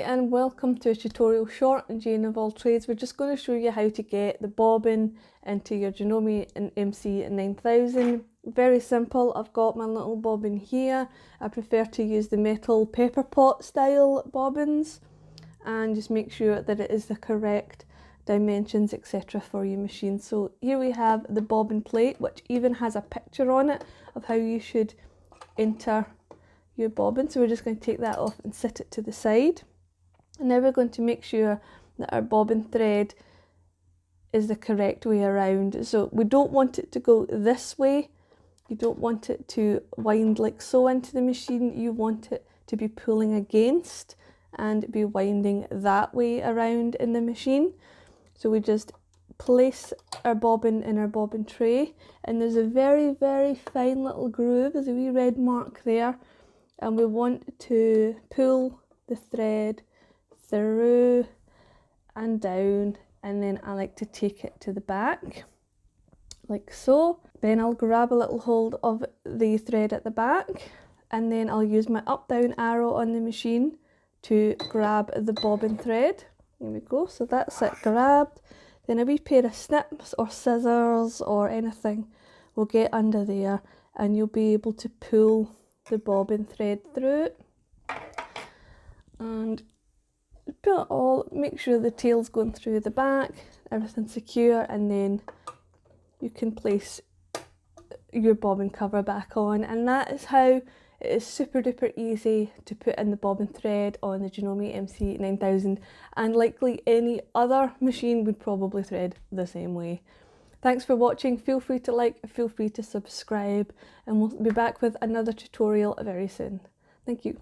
and welcome to a tutorial short in Jane of all trades. We're just going to show you how to get the bobbin into your Janome MC9000. Very simple. I've got my little bobbin here. I prefer to use the metal pepper pot style bobbins, and just make sure that it is the correct dimensions, etc. for your machine. So here we have the bobbin plate, which even has a picture on it of how you should enter your bobbin. So we're just going to take that off and sit it to the side. And now we're going to make sure that our bobbin thread is the correct way around. So we don't want it to go this way. You don't want it to wind like so into the machine. You want it to be pulling against and be winding that way around in the machine. So we just place our bobbin in our bobbin tray, and there's a very, very fine little groove. There's a wee red mark there, and we want to pull the thread through and down, and then I like to take it to the back like so. Then I'll grab a little hold of the thread at the back, and then I'll use my up down arrow on the machine to grab the bobbin thread. There we go, so that's it grabbed. Then a wee pair of snips or scissors or anything will get under there, and you'll be able to pull the bobbin thread through it. And pull it all, make sure the tail's going through the back, everything's secure, and then you can place your bobbin cover back on. And that is how it is super duper easy to put in the bobbin thread on the Janome MC9000, and likely any other machine would probably thread the same way. Thanks for watching. Feel free to like, feel free to subscribe, and we'll be back with another tutorial very soon. Thank you.